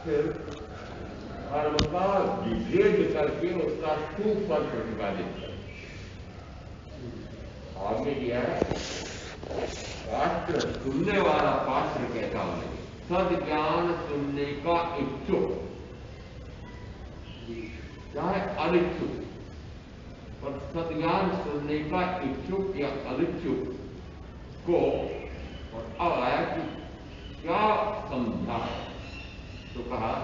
फिर धर्म का विभेद करके उसका सुफल प्रतिपादित कर। आगे दिया है शास्त्र सुनने वाला पात्र कैसा होने, सद्ज्ञान सुनने का इच्छुक, चाहे अनिच्छुक, पर सद्ज्ञान सुनने का इच्छुक या अनिच्छुक को। और अब आया कि क्या समझा, तो कहा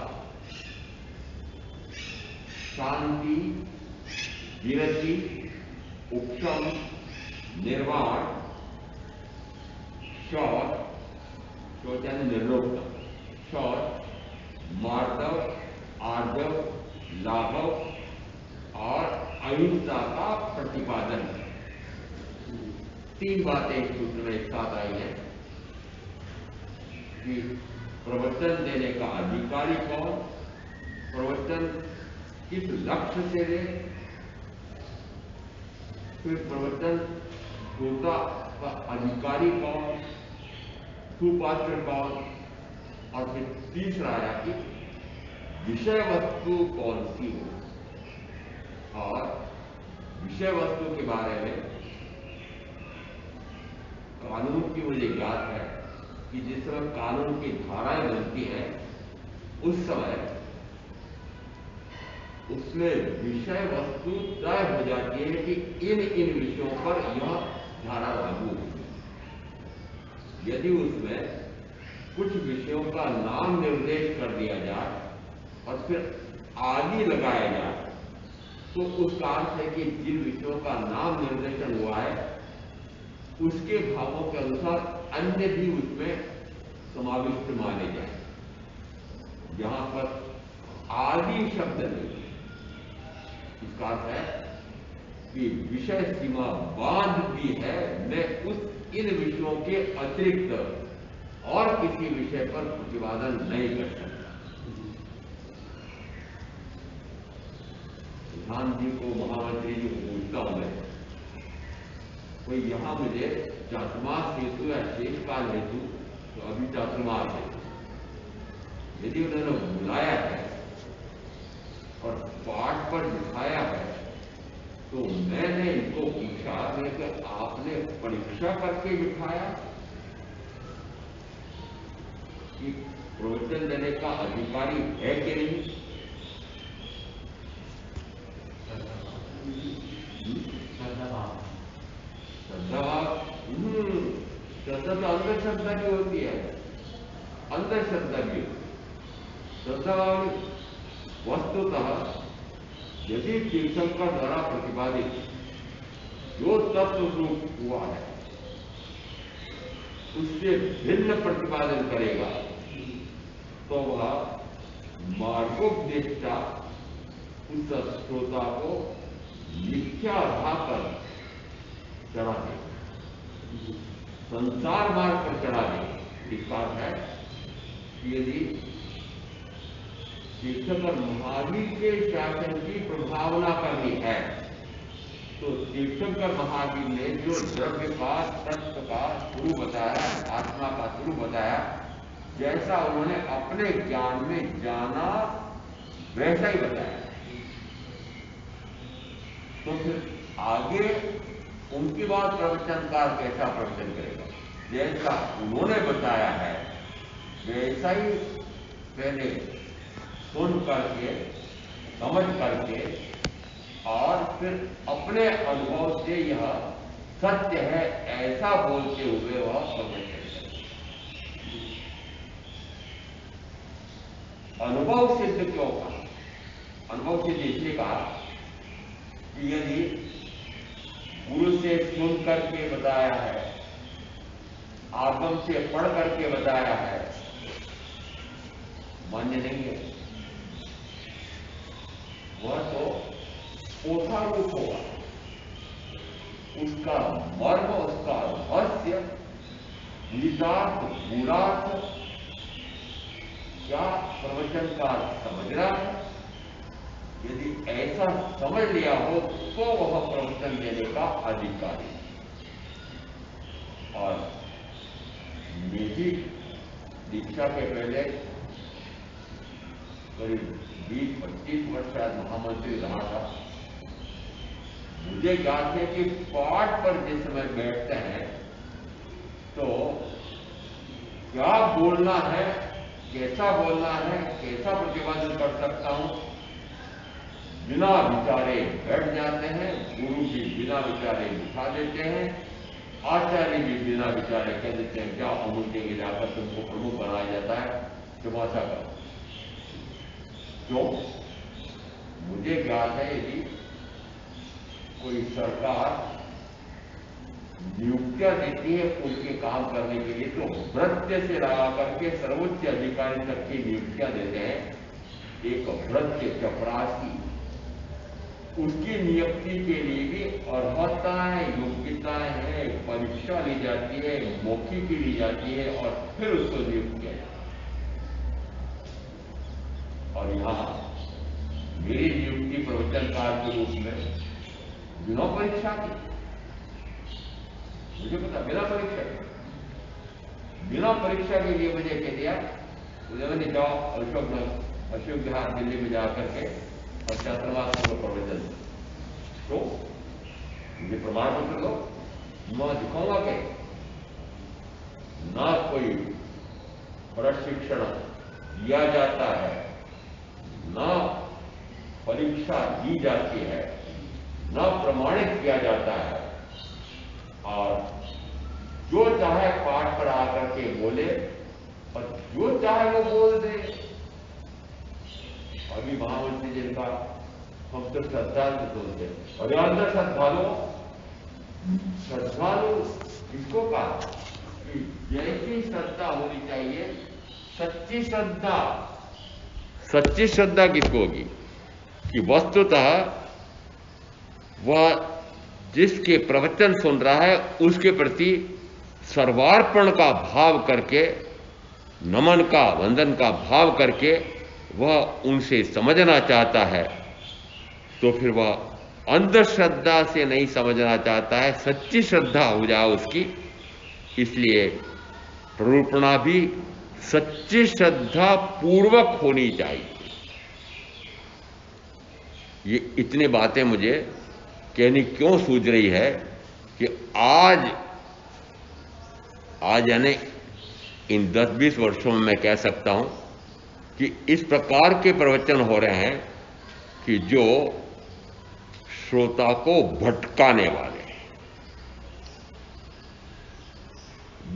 शांति, विरति, उपशम, निर्वाण, शौच, शौच यानी निर्लोकता, शौच, मार्दव, आर्जव, लाघव और अहिंसा का प्रतिपादन। तीन बातें इस सूत्र में एक साथ आई हैं कि प्रवचन देने का अधिकारी कौन, प्रवचन किस लक्ष्य से दे, फिर प्रवचन श्रोता का अधिकारी कौन, सुपात्र कौन, और फिर तीसरा आया कि विषय वस्तु कौन सी हो। और विषय वस्तु के बारे में कानून की मुझे याद है कि जिस समय कानून की धाराएं बनती हैं उस समय उसमें विषय वस्तु तय हो जाती है कि इन इन विषयों पर यह धारा लागू होगी। यदि उसमें कुछ विषयों का नाम निर्देश कर दिया जाए और फिर आदि लगाया जाए तो उसका अर्थ है कि जिन विषयों का नाम निर्देशन हुआ है उसके भावों के अनुसार अन्य भी उसमें समाविष्ट माने जाए। यहां पर आदि शब्द नहीं, इसका अर्थ है कि विषय सीमा बांध दी है, मैं उस इन विषयों के अतिरिक्त और किसी विषय पर प्रतिपादन नहीं कर सकता। प्रधान जी को, महामंत्री जी को पूछता हूं मैं, कोई यहां मुझे चातुर्मास हेतु या शेषकाल हेतु, तो अभी चातुर्मास है, यदि उन्होंने बुलाया है और पाठ पर दिखाया है तो मैंने इनको पूछा कि आपने परीक्षा करके दिखाया कि प्रवचन देने का अधिकारी है कि नहीं। श्रद्धा तो अंदर श्रद्धा भी होती है, अंदर श्रद्धा भी होती है। श्रद्धा वस्तुतः यदि तीर्थंकर द्वारा प्रतिपादित जो तत्व रूप हुआ है उससे भिन्न प्रतिपादन करेगा तो वह मार्गोपदेष्टा उस श्रोता को मिथ्या आधार पर चढ़ा देगा, संसार मार्ग पर चढ़ा देगा। इसका अर्थ है कि यदि तीर्थंकर महावीर के शासन की प्रभावना करनी है तो तीर्थंकर महावीर ने जो द्रव्य का, तत्व का शुरू बताया, आत्मा का शुरू बताया, जैसा उन्होंने अपने ज्ञान में जाना वैसा ही बताया। तो फिर आगे उनकी बात प्रवचनकार कैसा प्रवचन करेगा, जैसा उन्होंने बताया है वैसा ही पहले सुन करके, समझ करके और फिर अपने अनुभव से यह सत्य है ऐसा बोलते हुए वह प्रवचन करेगा। अनुभव सिद्ध क्यों कहा? अनुभव सिद्ध इसलिए कहा कि यदि गुरु से सुन करके बताया है, आगम से पढ़ करके बताया है, मान्य नहीं है, वह तो ओथा रूप होगा। उसका मर्म, उसका रहस्य, निहितार्थ, गूढ़ार्थ क्या प्रवचनकार समझ रहा है? यदि ऐसा समझ लिया हो तो वह प्रवचन देने का अधिकारी। और निजी दीक्षा के पहले करीब 20-25 वर्ष शायद महामंत्री रहा था। मुझे याद है कि पाठ पर जिस समय बैठते हैं तो क्या बोलना है, कैसा बोलना है, कैसा प्रतिपादन कर सकता हूं, बिना विचारे बैठ जाते हैं। गुरु जी बिना विचारे बिठा देते हैं, आचार्य भी बिना विचारे कह देते हैं क्या अमूल के जाकर तुमको प्रमुख बनाया जाता है, तमाशा करो। क्यों? मुझे याद है यदि कोई सरकार नियुक्तियां देती है उनके काम करने के लिए तो भृत्य से लगा करके सर्वोच्च अधिकारी तक की नियुक्तियां देते हैं। एक भृत्य चपरासी, उसकी नियुक्ति के लिए भी अर्हताएं योग्यताएं हैं, परीक्षा ली जाती है, मौखिक ली जाती है और फिर उसको नियुक्त किया जाता है। और यहाँ मेरी नियुक्ति प्रवचनकार के रूप में बिना परीक्षा की, मुझे पता बिना परीक्षा के लिए मुझे कह दिया, मैंने जाओ अशोक विहार दिल्ली में जाकर के और छात्रावास को प्रवचन तो मुझे प्रमाण पत्र दो, मैं दिखाऊंगा कि ना कोई प्रशिक्षण दिया जाता है, ना परीक्षा दी जाती है, ना प्रमाणित किया जाता है, और जो चाहे पाठ पर आकर के बोले और जो चाहे वो बोल दे। अभी महामंत्री जिनका हम तो श्रद्धालु बोलते हैं, और अंदर श्रद्धालु किसको कहा कि जैसी श्रद्धा होनी चाहिए, सच्ची श्रद्धा किसको होगी कि वस्तुतः वह जिसके प्रवचन सुन रहा है उसके प्रति सर्वार्पण का भाव करके, नमन का, वंदन का भाव करके वह उनसे समझना चाहता है, तो फिर वह अंधश्रद्धा से नहीं समझना चाहता है, सच्ची श्रद्धा हो जाए उसकी। इसलिए प्ररूपणा भी सच्ची श्रद्धा पूर्वक होनी चाहिए। ये इतनी बातें मुझे कहनी क्यों सूझ रही है कि आज यानी इन 10-20 वर्षों में मैं कह सकता हूं कि इस प्रकार के प्रवचन हो रहे हैं कि जो श्रोता को भटकाने वाले हैं।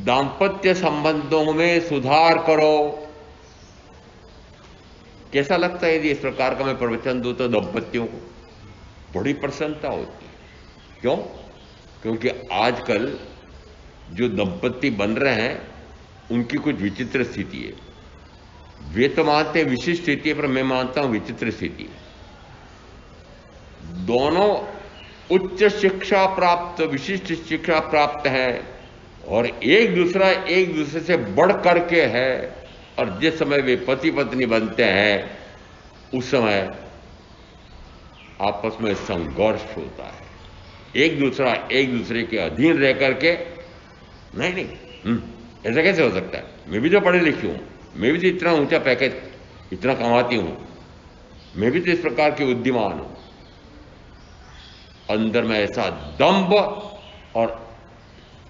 दांपत्य संबंधों में सुधार करो। कैसा लगता है यदि इस प्रकार का मैं प्रवचन दूं तो दंपतियों को बड़ी प्रसन्नता होती है। क्यों? क्योंकि आजकल जो दंपति बन रहे हैं उनकी कुछ विचित्र स्थिति है। वे तो मानते हैं विशिष्ट स्थिति है, पर मैं मानता हूं विचित्र स्थिति है। दोनों उच्च शिक्षा प्राप्त, विशिष्ट शिक्षा प्राप्त है और एक दूसरे से बढ़ करके है, और जिस समय वे पति पत्नी बनते हैं उस समय आपस में संघर्ष होता है। एक दूसरे के अधीन रह करके नहीं ऐसा कैसे हो सकता है, मैं भी तो पढ़े लिखी हूं, मैं भी तो इतना ऊंचा पैकेज इतना कमाती हूं, मैं भी तो इस प्रकार के बुद्धिमान हूं। अंदर में ऐसा दंभ, और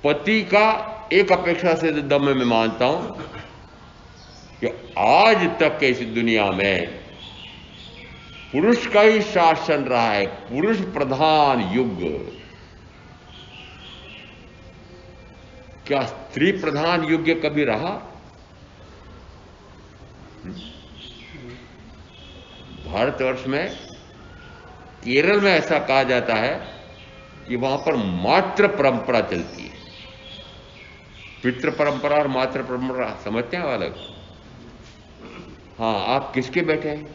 पति का एक अपेक्षा से दम में मैं मानता हूं कि आज तक के इस दुनिया में पुरुष का ही शासन रहा है, पुरुष प्रधान युग। क्या स्त्री प्रधान युग कभी रहा? भारतवर्ष में केरल में ऐसा कहा जाता है कि वहां पर मातृ परंपरा चलती है। पितृ परंपरा और मातृ परंपरा समझते हैं अलग? हाँ, आप किसके बैठे हैं?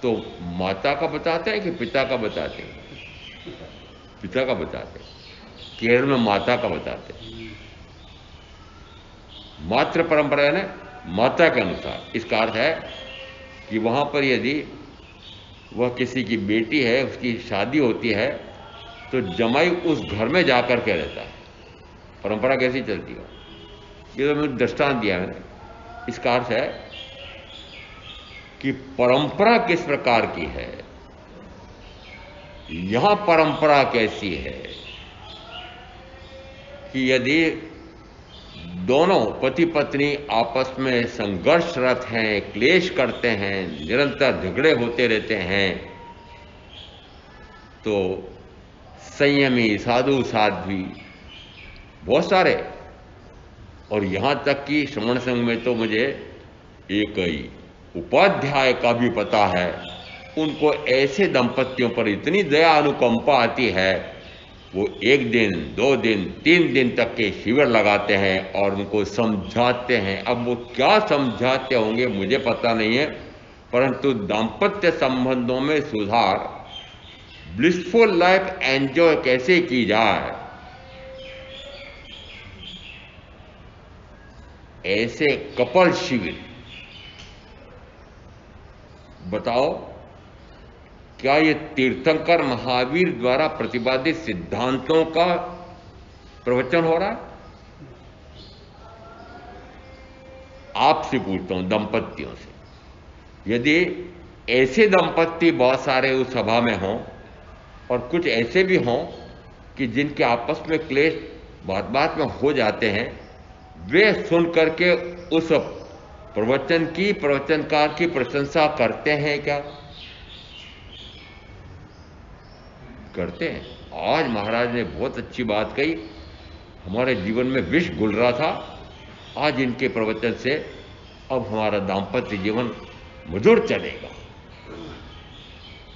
तो माता का बताते हैं कि पिता का बताते हैं? पिता का बताते हैं। केरल में माता का बताते हैं। मातृ परंपरा है ना, माता के अनुसार। इसका अर्थ है कि वहां पर यदि वह किसी की बेटी है, उसकी शादी होती है, तो जमाई उस घर में जाकर के रहता है। परंपरा कैसी चलती है, ये तो मैंने दृष्टांत दिया मैंने। इसका अर्थ है कि परंपरा किस प्रकार की है। यहां परंपरा कैसी है कि यदि दोनों पति पत्नी आपस में संघर्षरत हैं, क्लेश करते हैं, निरंतर झगड़े होते रहते हैं, तो संयमी साधु साध्वी बहुत सारे, और यहां तक कि श्रवण संघ में तो मुझे एक उपाध्याय का भी पता है, उनको ऐसे दंपतियों पर इतनी दया अनुकंपा आती है, वो 1 दिन 2 दिन 3 दिन तक के शिविर लगाते हैं और उनको समझाते हैं। अब वो क्या समझाते होंगे मुझे पता नहीं है, परंतु दाम्पत्य संबंधों में सुधार, ब्लिसफुल लाइफ एंजॉय कैसे की जाए, ऐसे कपल शिविर बताओ, क्या ये तीर्थंकर महावीर द्वारा प्रतिपादित सिद्धांतों का प्रवचन हो रहा है? आपसे पूछता हूं, दंपतियों से, यदि ऐसे दंपति बहुत सारे उस सभा में हों और कुछ ऐसे भी हों कि जिनके आपस में क्लेश बात बात में हो जाते हैं, वे सुन करके उस प्रवचन की, प्रवचनकार की प्रशंसा करते हैं क्या? करते हैं। आज महाराज ने बहुत अच्छी बात कही, हमारे जीवन में विष घुल रहा था, आज इनके प्रवचन से अब हमारा दाम्पत्य जीवन मधुर चलेगा।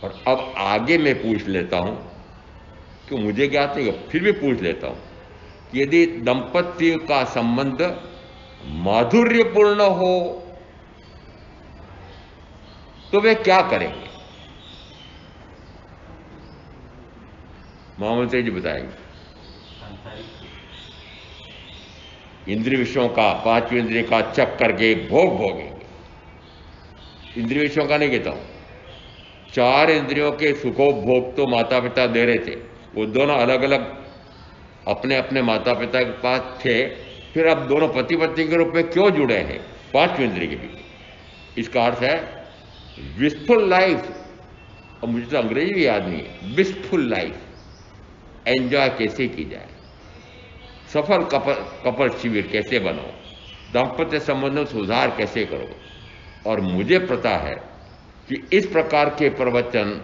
और अब आगे मैं पूछ लेता हूं, कि मुझे ज्ञात नहीं, फिर भी पूछ लेता हूं, यदि दंपत्ति का संबंध माधुर्यपूर्ण हो तो वे क्या करेंगे? महामंत्री जी बताएंगे। इंद्रिय विषयों का, 5 इंद्रिय का चक करके भोग भोगेंगे। इंद्रिय विषयों का नहीं कहता हूं, 4 इंद्रियों के सुखोपभोग तो माता पिता दे रहे थे, वो दोनों अलग अलग अपने अपने माता पिता के पास थे, फिर अब दोनों पति पत्नी के रूप में क्यों जुड़े हैं 5 इंद्रिय के बीच? इसका अर्थ है विशफुल लाइफ, और मुझे तो अंग्रेजी भी याद नहीं है, विशफुल लाइफ एंजॉय कैसे की जाए, सफल कपल शिविर कैसे बनो, दाम्पत्य संबंधों सुधार कैसे करो। और मुझे पता है कि इस प्रकार के प्रवचन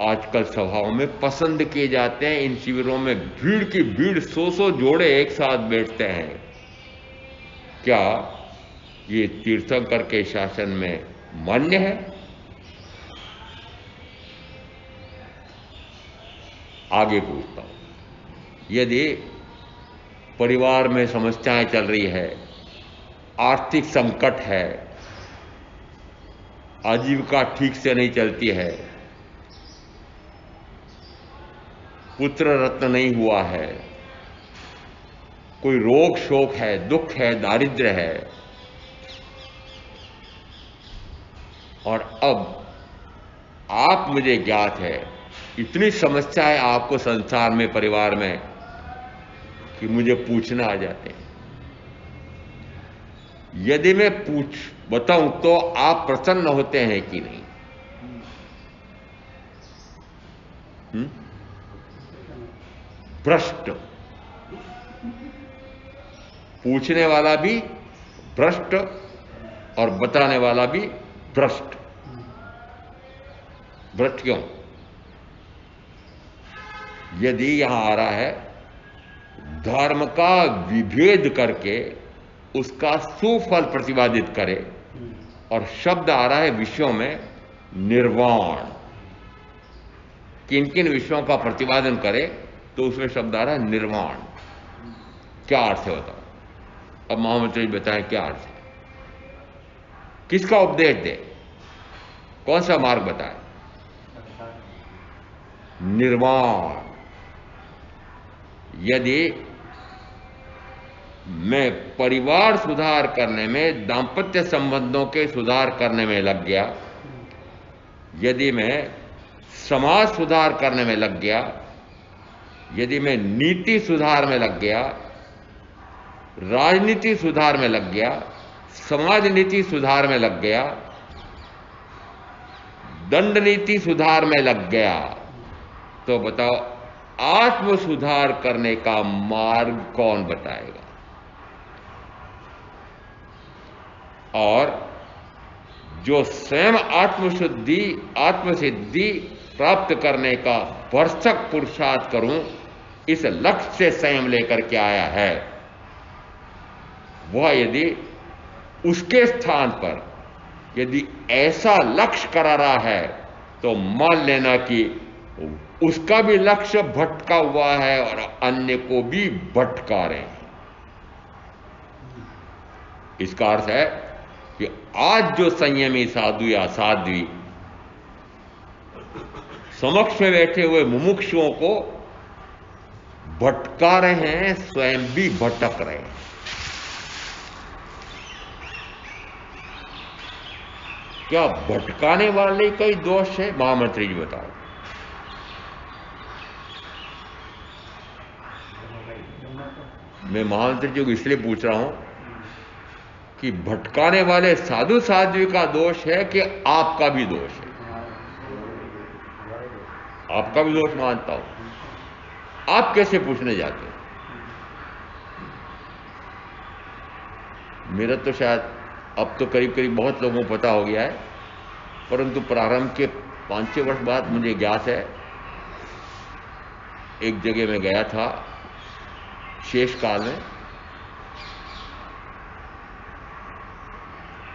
आजकल सभाओं में पसंद किए जाते हैं। इन शिविरों में भीड़ की भीड़, 100 जोड़े एक साथ बैठते हैं। क्या ये तीर्थंकर के शासन में मान्य है? आगे पूछता हूं, यदि परिवार में समस्याएं चल रही है, आर्थिक संकट है, आजीविका ठीक से नहीं चलती है, पुत्र रत्न नहीं हुआ है, कोई रोग शोक है, दुख है, दारिद्र्य है, और अब आप, मुझे ज्ञात है, इतनी समस्याएं आपको संसार में, परिवार में, कि मुझे पूछना आ जाते हैं। यदि मैं बताऊं तो आप प्रसन्न होते हैं कि नहीं? भ्रष्ट, पूछने वाला भी भ्रष्ट और बताने वाला भी भ्रष्ट। भ्रष्ट क्यों? यदि यहां आ रहा है धर्म का विभेद करके उसका सुफल प्रतिपादित करे, और शब्द आ रहा है विषयों में निर्वाण, किन किन विषयों का प्रतिपादन करे, तो उसमें शब्द आ रहा है निर्वाण। क्या अर्थ है बताओ? अब महामंत्री बताएं क्या अर्थ है, किसका उपदेश दे, कौन सा मार्ग बताए? निर्वाण। यदि मैं परिवार सुधार करने में, दाम्पत्य संबंधों के सुधार करने में लग गया, यदि मैं समाज सुधार करने में लग गया, यदि मैं नीति सुधार में लग गया, राजनीति सुधार में लग गया, समाज नीति सुधार में लग गया, दंड नीति सुधार में लग गया, तो बताओ आत्म सुधार करने का मार्ग कौन बताएगा? और जो स्वयं आत्मशुद्धि आत्मसिद्धि प्राप्त करने का भरसक पुरुषार्थ करूं, इस लक्ष्य से संयम लेकर के आया है, वह यदि उसके स्थान पर यदि ऐसा लक्ष्य करा रहा है, तो मान लेना कि उसका भी लक्ष्य भटका हुआ है और अन्य को भी भटका रहे हैं। इसका अर्थ है कि आज जो संयमी साधु या साध्वी समक्ष में बैठे हुए मुमुक्षुओं को भटका रहे हैं, स्वयं भी भटक रहे हैं। क्या भटकाने वाले का ही दोष है? महामंत्री जी बताओ। मैं महामंत्री जी को इसलिए पूछ रहा हूं कि भटकाने वाले साधु साध्वी का दोष है कि आपका भी दोष है? आपका भी दोष मानता हूं। आप कैसे पूछने जाते हैं? मेरा तो शायद अब तो करीब करीब बहुत लोगों को पता हो गया है, परंतु प्रारंभ के 5-6 वर्ष बाद मुझे ज्ञात है, एक जगह में गया था शेष काल में,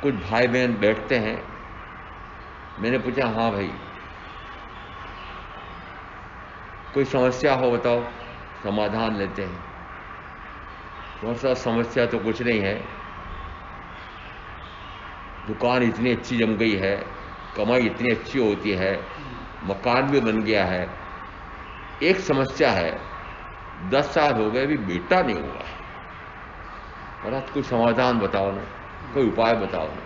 कुछ भाई बहन बैठते हैं। मैंने पूछा, हाँ भाई कोई समस्या हो बताओ, समाधान लेते हैं। बहुत सा समस्या तो कुछ नहीं है, दुकान इतनी अच्छी जम गई है, कमाई इतनी अच्छी होती है, मकान भी बन गया है। एक समस्या है, 10 साल हो गए अभी बेटा नहीं हुआ है। महाराज कोई समाधान बताओ ना, कोई उपाय बताओ ना।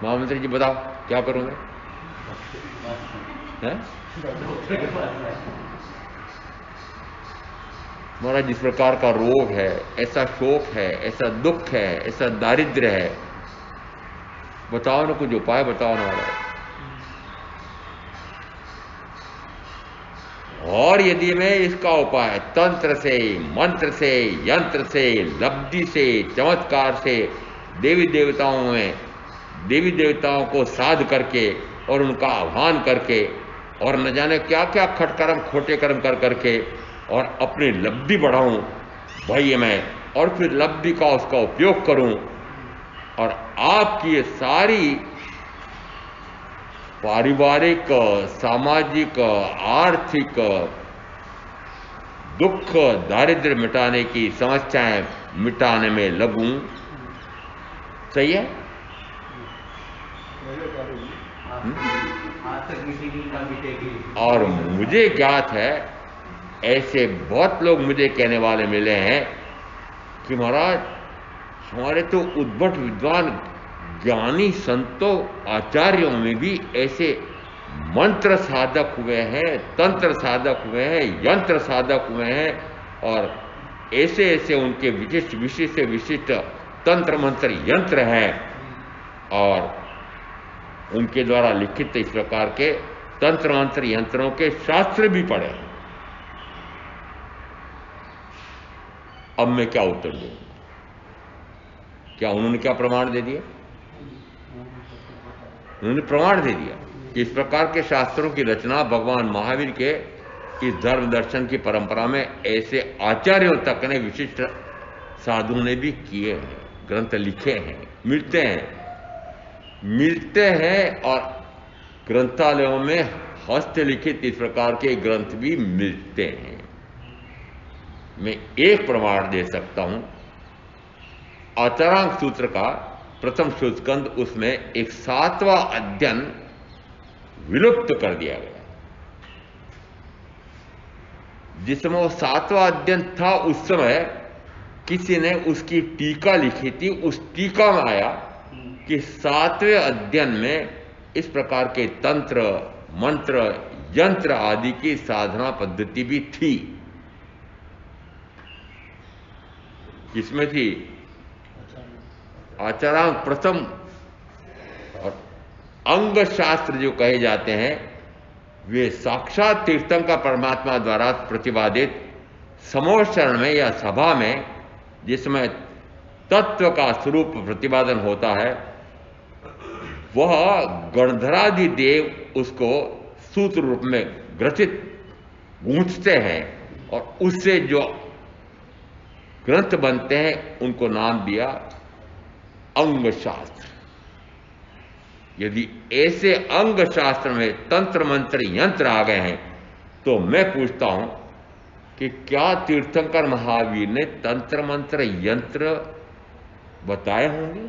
महामंत्री जी बताओ क्या करूंगा? महाराज जिस प्रकार का रोग है, ऐसा शोक है, ऐसा दुख है, ऐसा दारिद्र्य है, बताओ ना, कुछ उपाय बताओ ना महाराज। और यदि मैं इसका उपाय तंत्र से, मंत्र से, यंत्र से, लब्धि से, चमत्कार से, देवी देवताओं को साध करके और उनका आह्वान करके और न जाने क्या क्या खटकर्म खोटे कर्म कर करके और अपनी लब्धि बढ़ाऊं भाई मैं, और फिर लब्धि का उसका उपयोग करूं और आपकी ये सारी पारिवारिक, सामाजिक, आर्थिक दुख दारिद्र्य मिटाने की समस्याएं मिटाने में लगूं, सही है? और मुझे ज्ञात है ऐसे बहुत लोग मुझे कहने वाले मिले हैं कि महाराज हमारे तो उद्भट विद्वान ज्ञानी संतों आचार्यों में भी ऐसे मंत्र साधक हुए हैं, तंत्र साधक हुए हैं, यंत्र साधक हुए हैं, और ऐसे ऐसे उनके विशिष्ट तंत्र मंत्र यंत्र हैं, और उनके द्वारा लिखित इस प्रकार के तंत्र मंत्र यंत्रों के शास्त्र भी पढ़े हैं। अब मैं क्या उत्तर दूं? क्या उन्होंने क्या प्रमाण दे दिया? उन्होंने प्रमाण दे दिया। इस प्रकार के शास्त्रों की रचना भगवान महावीर के इस धर्म दर्शन की परंपरा में ऐसे आचार्यों तक ने, विशिष्ट साधुओं ने भी किए हैं, ग्रंथ लिखे हैं, मिलते हैं और ग्रंथालयों में हस्तलिखित इस प्रकार के ग्रंथ भी मिलते हैं। मैं एक प्रमाण दे सकता हूं, आचारांक सूत्र का प्रथम शुद्धस्कंद, उसमें एक 7वां अध्ययन विलुप्त कर दिया गया। जिस समय वो 7वां अध्ययन था, उस समय किसी ने उसकी टीका लिखी थी। उस टीका में आया कि 7वें अध्ययन में इस प्रकार के तंत्र, मंत्र, यंत्र आदि की साधना पद्धति भी थी। इसमें थी आचारांक प्रथम अंग शास्त्र जो कहे जाते हैं वे साक्षात तीर्थंकर परमात्मा द्वारा प्रतिपादित समोच्चरण में या सभा में जिसमें तत्व का स्वरूप प्रतिपादन होता है, वह गणधरादि देव उसको सूत्र रूप में ग्रथित गूंथते हैं और उससे जो ग्रंथ बनते हैं उनको नाम दिया अंग शास्त्र। यदि ऐसे अंग शास्त्र में तंत्र मंत्र यंत्र आ गए हैं तो मैं पूछता हूं कि क्या तीर्थंकर महावीर ने तंत्र मंत्र यंत्र बताए होंगे?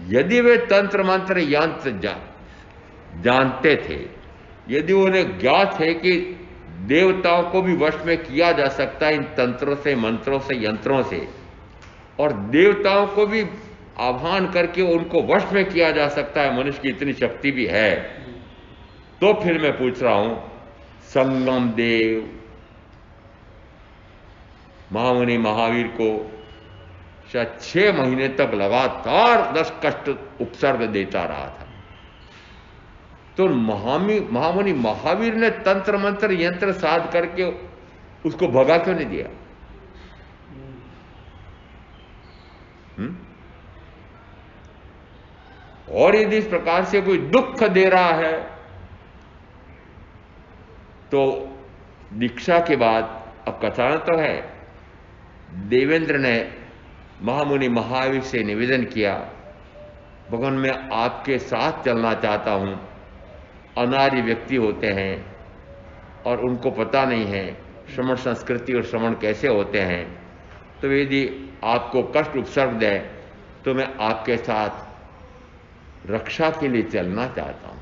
यदि वे तंत्र मंत्र यंत्र जानते थे, यदि उन्हें ज्ञात है कि देवताओं को भी वश में किया जा सकता है इन तंत्रों से, मंत्रों से, यंत्रों से, और देवताओं को भी आह्वान करके उनको वश में किया जा सकता है, मनुष्य की इतनी शक्ति भी है, तो फिर मैं पूछ रहा हूं संगम देव महामुनि महावीर को शायद 6 महीने तक लगातार 10 कष्ट उपसर्ग देता रहा था, तो महामुनि महावीर ने तंत्र मंत्र यंत्र साध करके उसको भगा क्यों नहीं दिया? और यदि इस प्रकार से कोई दुख दे रहा है तो दीक्षा के बाद, अब कथा तो है, देवेंद्र ने महामुनि महावीर से निवेदन किया, भगवान मैं आपके साथ चलना चाहता हूं। अनार्य व्यक्ति होते हैं और उनको पता नहीं है श्रमण संस्कृति और श्रमण कैसे होते हैं, तो यदि आपको कष्ट उपसर्ग दें तो मैं आपके साथ रक्षा के लिए चलना चाहता हूं।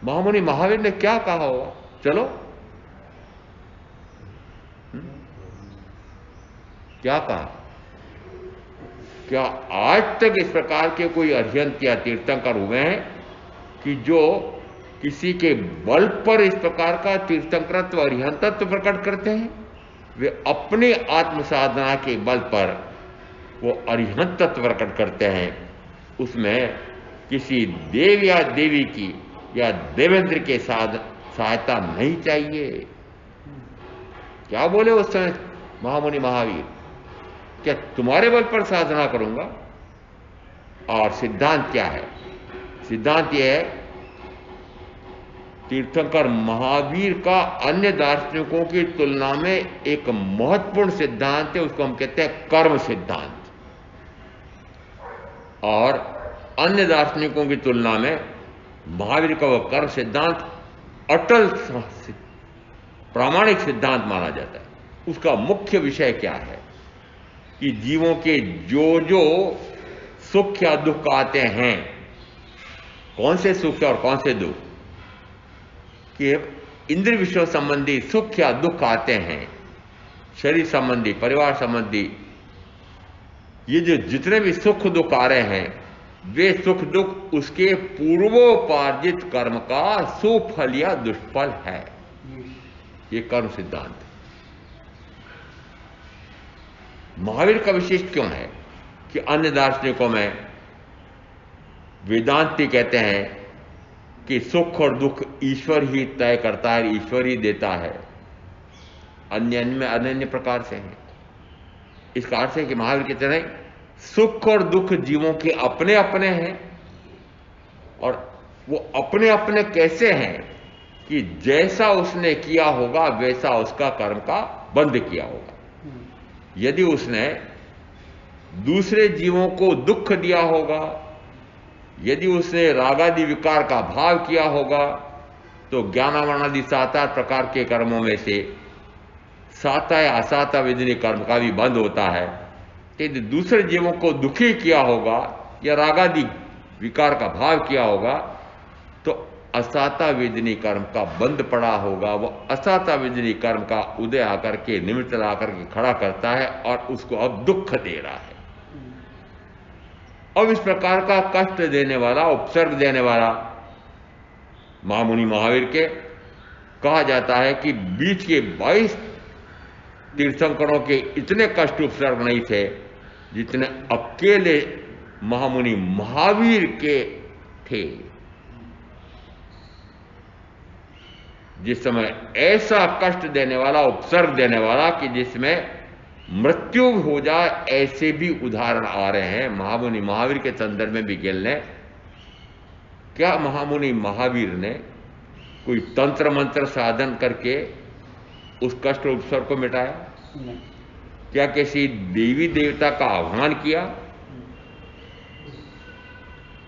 महामुनि महावीर ने क्या कहा होगा? चलो। क्या कहा? क्या आज तक इस प्रकार के कोई अरिहंत या तीर्थंकर हुए हैं कि जो किसी के बल पर इस प्रकार का तीर्थंकरत्व अरिहंतत्व प्रकट करते हैं? वे अपने आत्म साधना के बल पर वो अरिहंतत्व प्रकट करते हैं, उसमें किसी देव या देवी की या देवेंद्र के साथ सहायता नहीं चाहिए। क्या बोले उस समय महामुनि महावीर? क्या तुम्हारे बल पर साधना करूंगा? और सिद्धांत क्या है? सिद्धांत यह है, तीर्थंकर महावीर का अन्य दार्शनिकों की तुलना में एक महत्वपूर्ण सिद्धांत है, उसको हम कहते हैं कर्म सिद्धांत। और अन्य दार्शनिकों की तुलना में महावीर का वह कर्म सिद्धांत अटल प्रामाणिक सिद्धांत माना जाता है। उसका मुख्य विषय क्या है कि जीवों के जो जो सुख या दुख आते हैं, कौन से सुख और कौन से दुख, कि इंद्रिय विषय संबंधी सुख या दुख आते हैं, शरीर संबंधी, परिवार संबंधी, ये जो जितने भी सुख दुख आ रहे हैं वे सुख दुख उसके पूर्वोपार्जित कर्म का सुफल या दुष्फल है। ये कर्म सिद्धांत महावीर का विशिष्ट क्यों है कि अन्य दार्शनिकों में वेदांती कहते हैं कि सुख और दुख ईश्वर ही तय करता है, ईश्वर ही देता है, अन्य में अनन्य प्रकार से है। इसका अर्थ है कि महावीर कहते हैं सुख और दुख जीवों के अपने अपने हैं, और वो अपने अपने कैसे हैं कि जैसा उसने किया होगा वैसा उसका कर्म का बंध किया होगा। यदि उसने दूसरे जीवों को दुख दिया होगा, यदि उसने रागादि विकार का भाव किया होगा, तो ज्ञानावरणादि 7-8 प्रकार के कर्मों में से साता या असाता विधिनी कर्म का भी बंध होता है। यदि दूसरे जीवों को दुखी किया होगा या रागादि विकार का भाव किया होगा तो असाता विधिनी कर्म का बंध पड़ा होगा। वो असाता विधिनी कर्म का उदय आकर के, निमित्त आकर के खड़ा करता है और उसको अब दुख दे रहा है। अब इस प्रकार का कष्ट देने वाला, उपसर्ग देने वाला महामुनि महावीर के कहा जाता है कि बीच के 22 तीर्थंकरों के इतने कष्ट उपसर्ग नहीं थे जितने अकेले महामुनि महावीर के थे। जिस समय ऐसा कष्ट देने वाला, उपसर्ग देने वाला कि जिसमें मृत्यु हो जाए, ऐसे भी उदाहरण आ रहे हैं महामुनि महावीर के संदर्भ में भी गिन लें। क्या महामुनि महावीर ने कोई तंत्र मंत्र साधन करके उस कष्ट उपसर्ग को मिटाया? क्या किसी देवी देवता का आह्वान किया?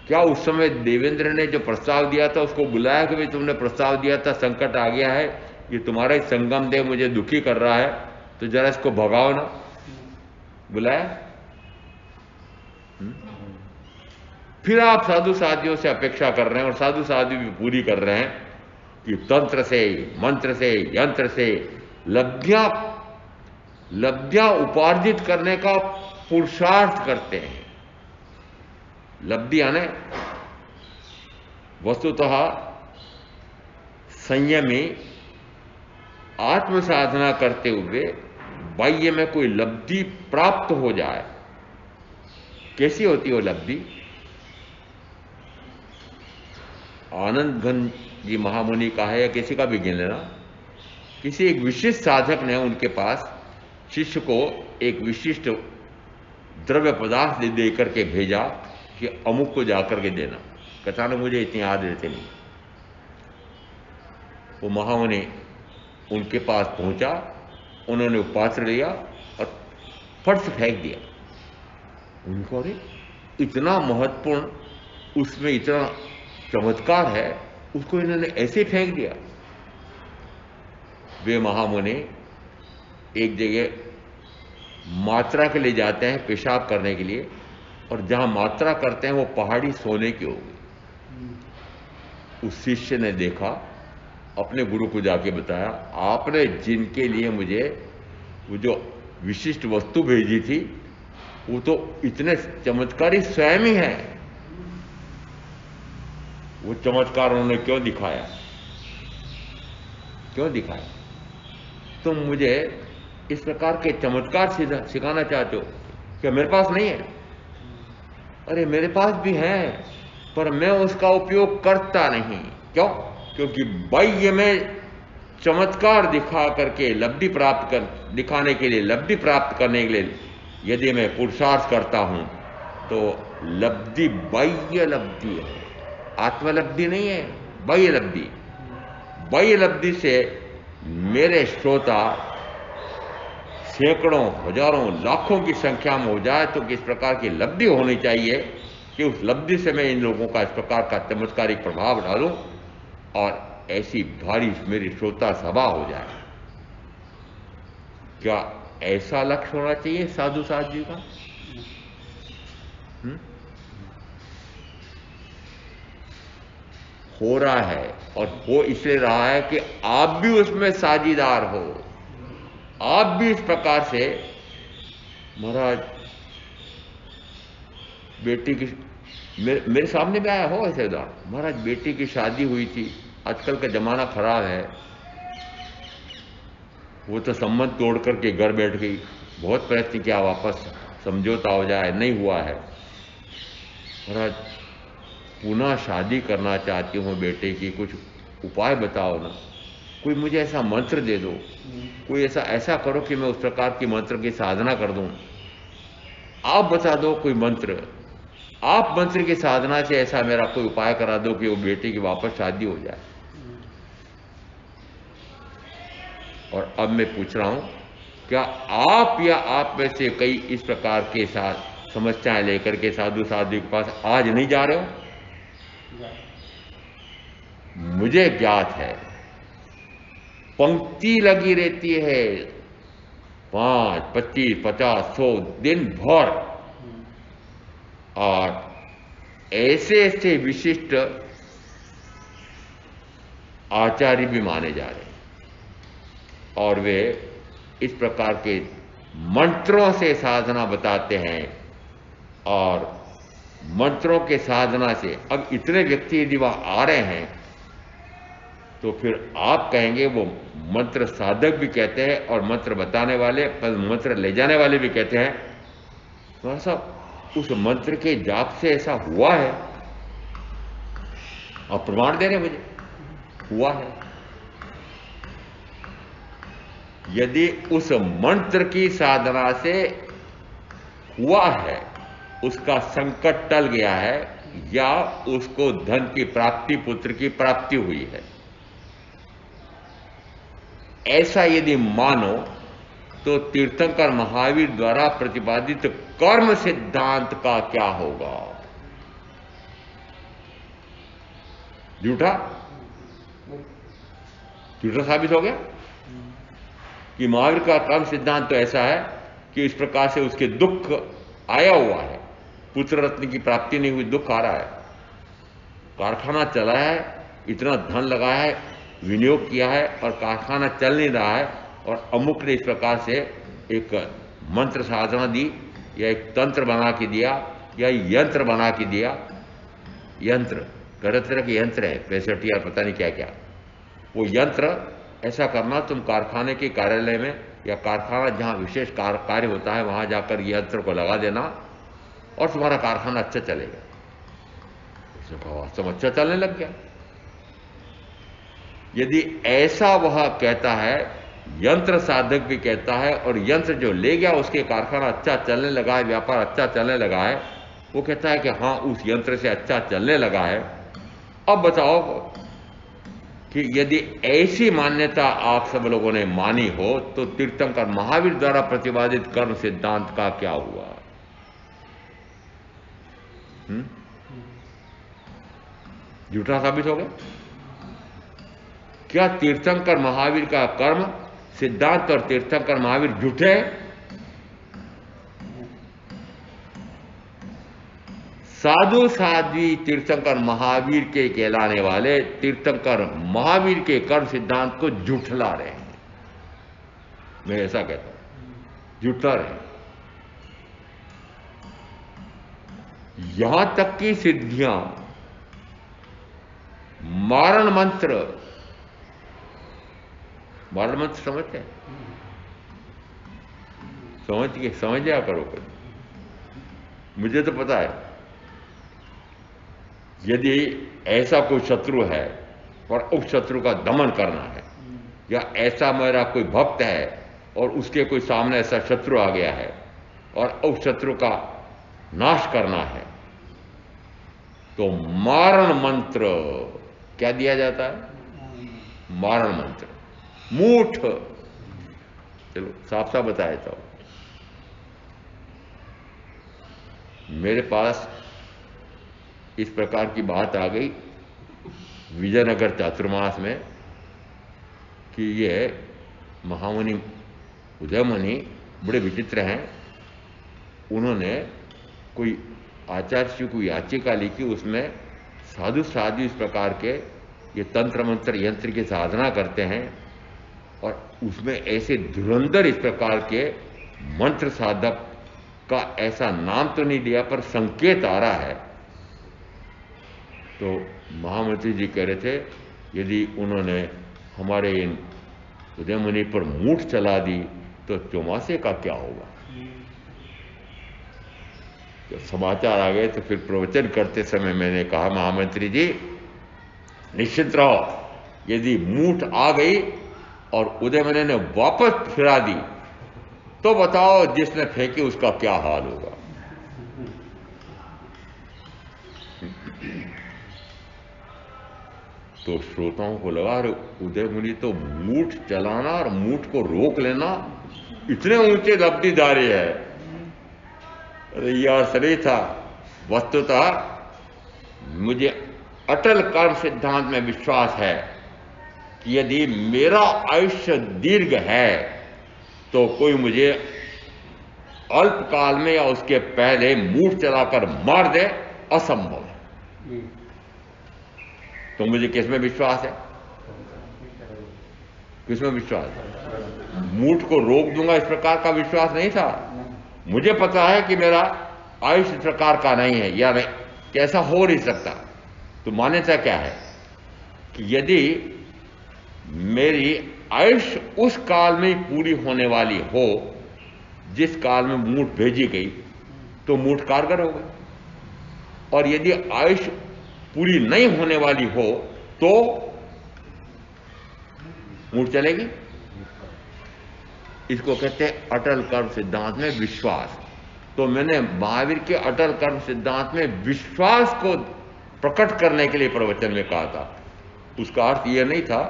क्या उस समय देवेंद्र ने जो प्रस्ताव दिया था उसको बुलाया कि भाई तुमने प्रस्ताव दिया था, संकट आ गया है, ये तुम्हारा संगम देव मुझे दुखी कर रहा है, तो जरा इसको भगाओ ना? बुलाया? फिर आप साधु साधियों से अपेक्षा कर रहे हैं, और साधु साधु भी पूरी कर रहे हैं कि तंत्र से, मंत्र से, यंत्र से लब्धियां उपार्जित करने का पुरुषार्थ करते हैं। लब्धियां ने वस्तुतः संयमी आत्म साधना करते हुए बाह्य में कोई लब्धि प्राप्त हो जाए, कैसी होती है वो लब्धि? आनंद घन जी महामुनि का है या किसी का भी गिन लेना, किसी एक विशिष्ट साधक ने उनके पास शिष्य को एक विशिष्ट द्रव्य पदार्थ दे करके भेजा कि अमुक को जाकर के देना। कहता ना मुझे इतनी याद रहती नहीं। वो महामुनि उनके पास पहुंचा, उन्होंने वो पात्र लिया और फट से फेंक दिया। उनको अरे इतना महत्वपूर्ण, उसमें इतना चमत्कार है, उसको इन्होंने ऐसे फेंक दिया। वे महामुनि एक जगह मात्रा के लिए जाते हैं पेशाब करने के लिए, और जहां मात्रा करते हैं वो पहाड़ी सोने की हो गई। उस शिष्य ने देखा, अपने गुरु को जाके बताया, आपने जिनके लिए मुझे वो जो विशिष्ट वस्तु भेजी थी वो तो इतने चमत्कारी स्वयं ही है। वो चमत्कार उन्होंने क्यों दिखाया? क्यों दिखाया? तुम मुझे इस प्रकार के चमत्कार सिखाना चाहते हो? क्या मेरे पास नहीं है? अरे मेरे पास भी है, पर मैं उसका उपयोग करता नहीं। क्यों? क्योंकि बाह्य में चमत्कार दिखा करके लब्धि प्राप्त कर दिखाने के लिए, लब्धि प्राप्त करने के लिए यदि मैं पुरुषार्थ करता हूं तो लब्धि बाह्य लब्धि है, आत्मलब्धि नहीं है, बाह्य लब्धि। बाह्य लब्धि से मेरे श्रोता सैकड़ों, हजारों, लाखों की संख्या में हो जाए तो किस प्रकार की लब्धि होनी चाहिए कि उस लब्धि से मैं इन लोगों का इस प्रकार का चमत्कारिक प्रभाव डालूं और ऐसी भारी मेरी श्रोता सभा हो जाए। क्या ऐसा लक्ष्य होना चाहिए साधु साध जी का? हो रहा है, और हो इसलिए रहा है कि आप भी उसमें साझीदार हो। आप भी इस प्रकार से, महाराज बेटी की, मेरे सामने भी आया हो ऐसे उदाहरण, महाराज बेटी की शादी हुई थी, आजकल का जमाना खराब है, वो तो संबंध तोड़ करके घर बैठ गई, बहुत प्रयत्न किया वापस समझौता हो जाए, नहीं हुआ है। महाराज पुनः शादी करना चाहती हूँ बेटे की, कुछ उपाय बताओ ना, कोई मुझे ऐसा मंत्र दे दो, कोई ऐसा करो कि मैं उस प्रकार की मंत्र की साधना कर दूं। आप बता दो कोई मंत्र, आप मंत्र की साधना से ऐसा मेरा कोई उपाय करा दो कि वो बेटे की वापस शादी हो जाए। और अब मैं पूछ रहा हूं, क्या आप या आप में से कई इस प्रकार के साथ समस्याएं लेकर के साधु साधु के पास आज नहीं जा रहे हो? मुझे ज्ञात है, पंक्ति लगी रहती है 5, 25, 50, 100 दिन भर, और ऐसे ऐसे विशिष्ट आचार्य भी माने जा रहे हैं, और वे इस प्रकार के मंत्रों से साधना बताते हैं। और मंत्रों के साधना से अब इतने व्यक्ति यदि वहां आ रहे हैं तो फिर आप कहेंगे वो मंत्र साधक भी कहते हैं और मंत्र बताने वाले, पर मंत्र ले जाने वाले भी कहते हैं तो साहब उस मंत्र के जाप से ऐसा हुआ है, और प्रमाण दे रहे मुझे हुआ है। यदि उस मंत्र की साधना से हुआ है, उसका संकट टल गया है, या उसको धन की प्राप्ति, पुत्र की प्राप्ति हुई है, ऐसा यदि मानो तो तीर्थंकर महावीर द्वारा प्रतिपादित कर्म सिद्धांत का क्या होगा? झूठा झूठा साबित हो गया कि महावीर का कर्म सिद्धांत तो ऐसा है कि इस प्रकार से उसके दुख आया हुआ है, पुत्र रत्न की प्राप्ति नहीं हुई, दुख आ रहा है, कारखाना चला है, इतना धन लगाया है, विनियोग किया है, और कारखाना चल नहीं रहा है, और अमुक ने इस प्रकार से एक मंत्र साधना दी, या एक तंत्र बना के दिया, या यंत्र बना के दिया। यंत्र तरह तरह के यंत्र है, 65 या पता नहीं क्या क्या, वो यंत्र ऐसा करना, तुम कारखाने के कार्यालय में या कारखाना जहां विशेष कार्य होता है वहां जाकर यंत्र को लगा देना और तुम्हारा कारखाना अच्छा चलेगा। उसने कहा वास्तव अच्छा चलने लग गया। यदि ऐसा वह कहता है, यंत्र साधक भी कहता है, और यंत्र जो ले गया उसके कारखाना अच्छा चलने लगा है, व्यापार अच्छा चलने लगा है, वो कहता है कि हाँ उस यंत्र से अच्छा चलने लगा है। अब बताओ कि यदि ऐसी मान्यता आप सब लोगों ने मानी हो तो तीर्थंकर महावीर द्वारा प्रतिपादित कर्म सिद्धांत का क्या हुआ? झूठा साबित हो गया। क्या तीर्थंकर महावीर का कर्म सिद्धांत और तीर्थंकर महावीर झूठे हैं? साधु साध्वी तीर्थंकर महावीर के कहलाने वाले तीर्थंकर महावीर के कर्म सिद्धांत को झूठला रहे हैं। मैं ऐसा कहता हूं, झूठला रहे हैं। यहां तक की सिद्धियां, मारण मंत्र समझते हैं? समझ लिया करो। मुझे तो पता है, यदि ऐसा कोई शत्रु है और उस शत्रु का दमन करना है, या ऐसा मेरा कोई भक्त है और उसके कोई सामने ऐसा शत्रु आ गया है और उस शत्रु का नाश करना है, तो मारण मंत्र क्या दिया जाता है? मारण मंत्र, मूठ। चलो साफ साफ बताया था। मेरे पास इस प्रकार की बात आ गई विजयनगर चातुर्मास में कि ये महामुनि उदयमुनि बड़े विचित्र हैं। उन्होंने कोई आचार्य जी को याचिका लिखी, उसमें साधु साधु इस प्रकार के ये तंत्र मंत्र यंत्र की साधना करते हैं, और उसमें ऐसे धुरंधर इस प्रकार के मंत्र साधक का ऐसा नाम तो नहीं दिया पर संकेत आ रहा है। तो महामंत्री जी कह रहे थे, यदि उन्होंने हमारे इन उदयमुनि पर मूठ चला दी तो चौमासे का क्या होगा? जब समाचार आ गए तो फिर प्रवचन करते समय मैंने कहा, महामंत्री जी निश्चिंत रहो, यदि मूठ आ गई और उदयमुनि ने वापस फिरा दी तो बताओ जिसने फेंकी उसका क्या हाल होगा। तो श्रोताओं को लगा, अरे उदयमुनि तो मूठ चलाना और मूठ को रोक लेना इतने ऊंचे लब्धिदारी है। अरे यार सही था। वस्तुतः मुझे अटल कर्म सिद्धांत में विश्वास है कि यदि मेरा आयुष्य दीर्घ है तो कोई मुझे अल्पकाल में या उसके पहले मूठ चलाकर मार दे, असंभव है। तो मुझे किसमें विश्वास है? किसमें विश्वास है? मूठ को रोक दूंगा इस प्रकार का विश्वास नहीं था। मुझे पता है कि मेरा आयुष्य इस प्रकार का नहीं है, या नहीं, कैसा हो नहीं सकता। तो मान्यता क्या है कि यदि मेरी आयुष उस काल में पूरी होने वाली हो जिस काल में मूठ भेजी गई, तो मूठ कारगर हो गई। और यदि आयुष पूरी नहीं होने वाली हो तो मूठ चलेगी। इसको कहते हैं अटल कर्म सिद्धांत में विश्वास। तो मैंने महावीर के अटल कर्म सिद्धांत में विश्वास को प्रकट करने के लिए प्रवचन में कहा था। उसका अर्थ यह नहीं था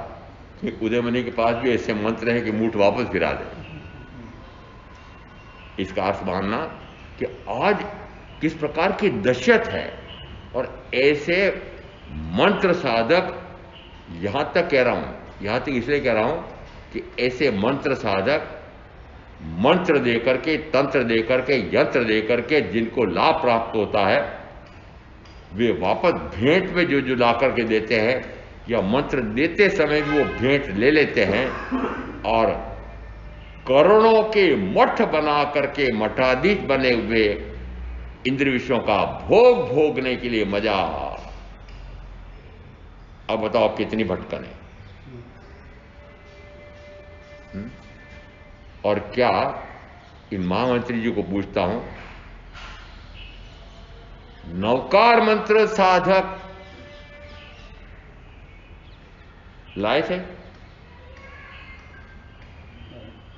कि उदयमणि के पास भी ऐसे मंत्र हैं कि मूठ वापस गिरा दे। इसका अर्थ मानना कि आज किस प्रकार की दहशत है, और ऐसे मंत्र साधक, यहां तक कह रहा हूं, यहां तक इसलिए कह रहा हूं कि ऐसे मंत्र साधक मंत्र देकर के, तंत्र देकर के, यंत्र देकर के जिनको लाभ प्राप्त होता है, वे वापस भेंट में जो ला करके देते हैं, या मंत्र देते समय भी वो भेंट ले लेते हैं, और करोड़ों के मठ बना करके मठाधीश बने हुए इंद्र विषयों का भोग भोगने के लिए मजा। अब बताओ कितनी भटकन है। और क्या इन महामंत्री जी को पूछता हूं, नवकार मंत्र साधक लाए थे?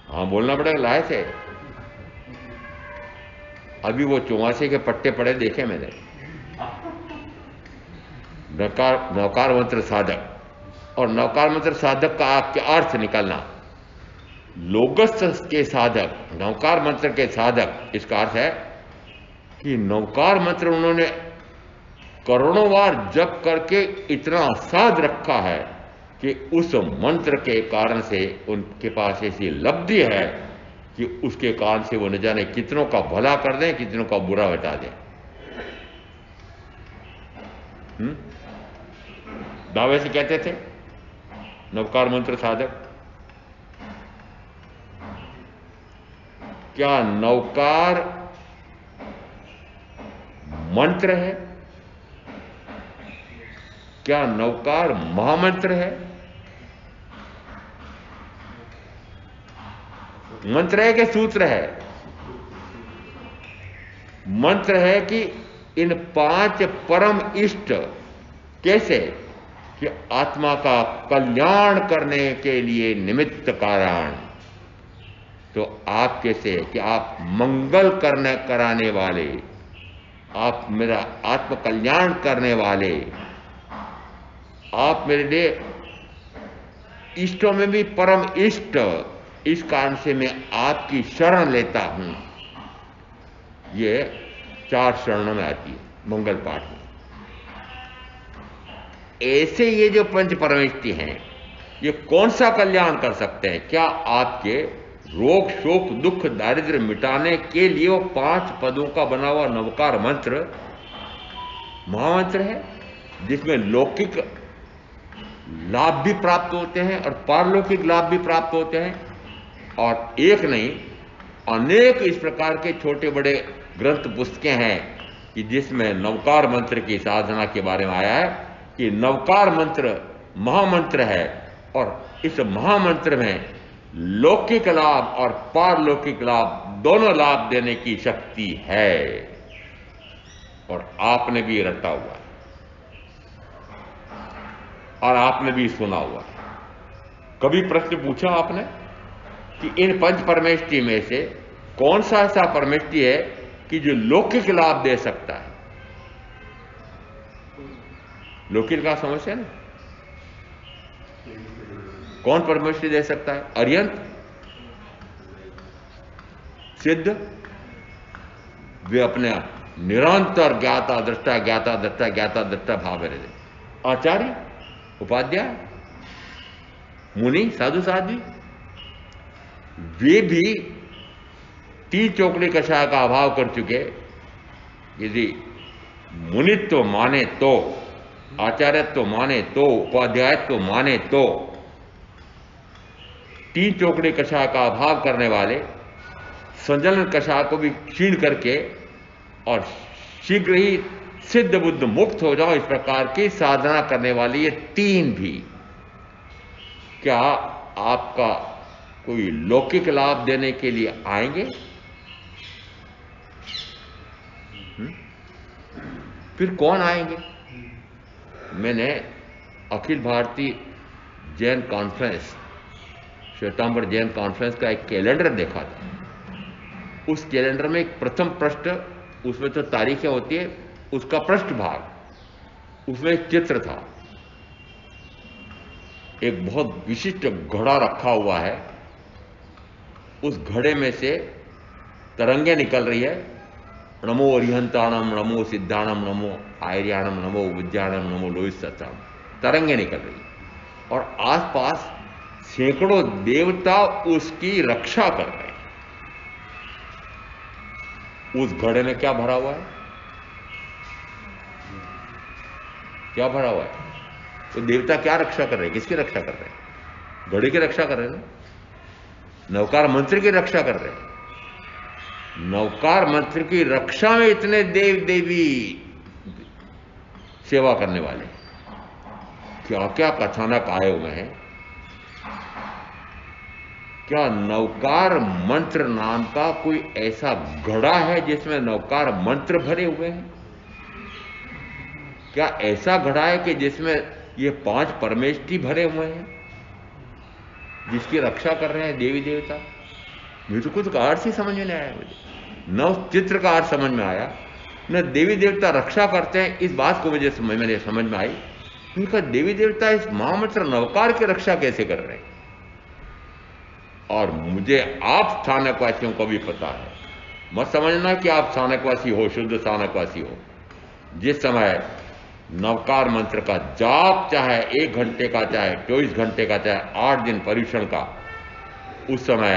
हाँ, बोलना पड़ेगा, लाए थे। अभी वो 84 के पट्टे पड़े देखे मैंने। नवकार मंत्र साधक, और नवकार मंत्र साधक का क्या अर्थ निकलना, लोगस के साधक, नवकार मंत्र के साधक। इसका अर्थ है कि नवकार मंत्र उन्होंने करोड़ों बार जप करके इतना साध रखा है कि उस मंत्र के कारण से उनके पास ऐसी लब्धि है कि उसके कारण से वो न जाने कितनों का भला कर दें, कितनों का बुरा हटा दें। दावे से कहते थे नवकार मंत्र साधक। क्या नवकार मंत्र है? क्या नवकार महामंत्र है? मंत्र है कि सूत्र है? मंत्र है कि इन 5 परम इष्ट कैसे कि आत्मा का कल्याण करने के लिए निमित्त कारण। तो आप कैसे कि आप मंगल कराने वाले, आप मेरा आत्म कल्याण करने वाले, आप मेरे लिए इष्टों में भी परम इष्ट। इस कारण से मैं आपकी शरण लेता हूं। ये 4 शरणों में आती है मंगल पाठ में। ऐसे ये जो पंच परमेष्टि हैं, ये कौन सा कल्याण कर सकते हैं? क्या आपके रोग, शोक, दुख, दारिद्र्य मिटाने के लिए वो 5 पदों का बना हुआ नवकार मंत्र महामंत्र है, जिसमें लौकिक लाभ भी प्राप्त होते हैं और पारलौकिक लाभ भी प्राप्त होते हैं। और एक नहीं, अनेक इस प्रकार के छोटे बड़े ग्रंथ पुस्तकें हैं कि जिसमें नवकार मंत्र की साधना के बारे में आया है कि नवकार मंत्र महामंत्र है, और इस महामंत्र में लौकिक लाभ और पारलौकिक लाभ दोनों लाभ देने की शक्ति है। और आपने भी रटा हुआ है और आपने भी सुना हुआ है। कभी प्रश्न पूछा आपने कि इन पंच परमेष्टि में से कौन सा ऐसा परमेष्टि है कि जो लौकिक लाभ दे सकता है? लौकिक का समस्या ना, कौन परमेष्टि दे सकता है? अर्यंत, सिद्ध, वे अपने निरंतर ज्ञाता दृष्टा ज्ञाता दृष्टा ज्ञाता दृष्टा भाव में रहते। आचार्य, उपाध्याय, मुनि, साधु साध्वी, वे भी 3 चौकड़ी कषाय का अभाव कर चुके। यदि मुनित्व माने तो, आचार्यत्व माने तो, उपाध्यायत्व माने तो, 3 चौकड़ी कषाय का अभाव करने वाले संजलन कषाय को भी क्षीण करके और शीघ्र ही सिद्ध बुद्ध मुक्त हो जाओ, इस प्रकार की साधना करने वाली ये 3 भी क्या आपका कोई लौकिक लाभ देने के लिए आएंगे? फिर कौन आएंगे? मैंने अखिल भारतीय जैन कॉन्फ्रेंस, श्वेतांबर जैन कॉन्फ्रेंस का एक कैलेंडर देखा था। उस कैलेंडर में एक प्रथम पृष्ठ, उसमें तो तारीखें होती है, उसका पृष्ठ भाग, उसमें एक चित्र था। एक बहुत विशिष्ट घड़ा रखा हुआ है, उस घड़े में से तरंगे निकल रही है। नमो अरिहंताणम, नमो सिद्धाणम, नमो आर्याणम, नमो विद्याणम, नमो लोहितसत्ताम, तरंगे निकल रही है। और आसपास सैकड़ों देवता उसकी रक्षा कर रहे हैं। उस घड़े में क्या भरा हुआ है? क्या भरा हुआ है? तो देवता क्या रक्षा कर रहे हैं? किसकी रक्षा कर रहे हैं? घड़े की रक्षा कर रहे हैं ना, नवकार मंत्र की रक्षा कर रहे हैं। नवकार मंत्र की रक्षा में इतने देव देवी सेवा करने वाले, क्या क्या कथानक आए हुए हैं। क्या नवकार मंत्र नाम का कोई ऐसा घड़ा है जिसमें नवकार मंत्र भरे हुए हैं? क्या ऐसा घड़ा है कि जिसमें ये 5 परमेष्ठी भरे हुए हैं, जिसकी रक्षा कर रहे हैं देवी देवता? मुझे तो कुछ अर्थ ही समझ में नहीं आया। मुझे न उस चित्र का अर्थ समझ में आया, न देवी देवता रक्षा करते हैं इस बात को मुझे समझ में आई। उनका देवी देवता इस महामंत्र नवकार की रक्षा कैसे कर रहे हैं? और मुझे आप स्थानकवासियों को भी पता है, मत समझना कि आप स्थानकवासी हो, शुद्ध स्थानकवासी हो। जिस समय नवकार मंत्र का जाप, चाहे 1 घंटे का, चाहे 24 घंटे का, चाहे 8 दिन पर्युषण का, उस समय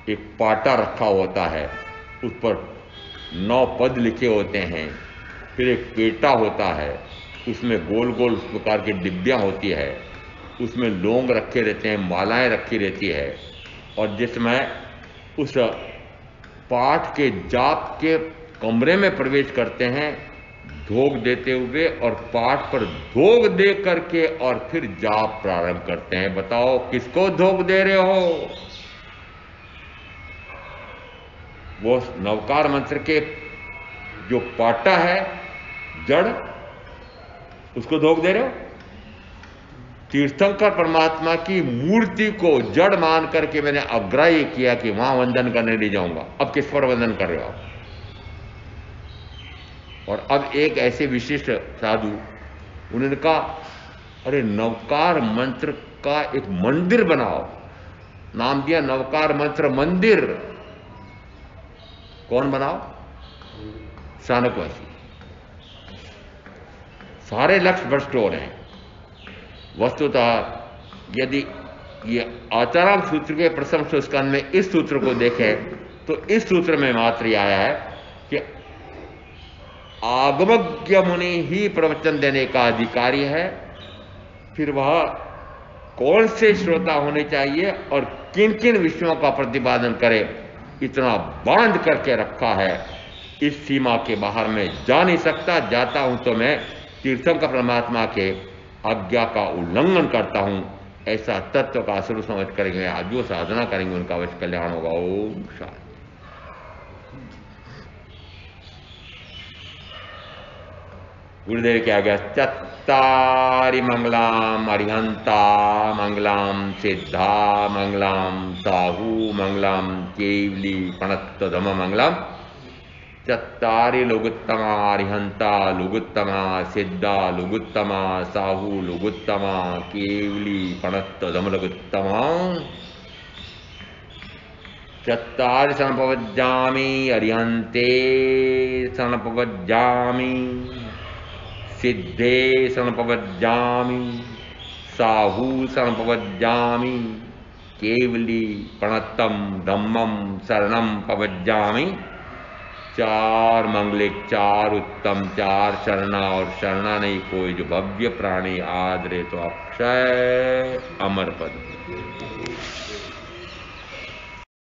एक पाटा रखा होता है, उस पर 9 पद लिखे होते हैं, फिर एक पेटा होता है, उसमें गोल गोल उस प्रकार की डिब्बियाँ होती है, उसमें लौंग रखे रहते हैं, मालाएं रखी रहती है। और जिसमें उस पाठ के जाप के कमरे में प्रवेश करते हैं धोग देते हुए, और पाठ पर धोग दे करके और फिर जाप प्रारंभ करते हैं। बताओ किसको धोग दे रहे हो? वो नवकार मंत्र के जो पाटा है, जड़, उसको धोग दे रहे हो? तीर्थंकर परमात्मा की मूर्ति को जड़ मान करके मैंने अग्राह्य किया कि वहां वंदन करने नहीं जाऊंगा। अब किस पर वंदन कर रहे हो? और अब एक ऐसे विशिष्ट साधु, उन्होंने कहा अरे नवकार मंत्र का एक मंदिर बनाओ, नाम दिया नवकार मंत्र मंदिर। कौन बनाओ? स्थानकवासी। सारे लक्ष्य भ्रष्ट हो रहे हैं। वस्तुतः यदि ये आचाराम सूत्र के प्रथम स्कंद में इस सूत्र को देखें तो इस सूत्र में मात्र यह आया है कि आगमज्ञ मुनि ही प्रवचन देने का अधिकारी है। फिर वह कौन से श्रोता होने चाहिए और किन किन विषयों का प्रतिपादन करे, इतना बांध करके रखा है। इस सीमा के बाहर में जा नहीं सकता। जाता हूं तो मैं तीर्थंकर परमात्मा के आज्ञा का उल्लंघन करता हूं, ऐसा तत्व का स्वरूप समझ करेंगे। आज जो साधना करेंगे उनका अवश्य कल्याण होगा। ओम शांति। गुरुदेव क्या गया? चत्तारि मंगलाम अरिहंता मंगलाम सिद्धा मंगलाम साहू मंगलाम केवली प्रणतधम मंगलम। चत्तारि लुगुत्तमा अरिहंता लुगुत्तमा सिद्धा लुगुत्तमा साहू लुगुत्तमा केवली प्रणतधम लुगुत्तमा। चत्तारि संपवज्जामि अरिहंते संपवज्जामि सिद्धे संपवज्जामि साहू संपवज्जामि केवली प्रणतम धम्मम शरणम पवज्जामि। 4 मंगलिक, 4 उत्तम, 4 शरणा, और शरणा नहीं कोई जो भव्य प्राणी आदरे तो अक्षय अमर पद।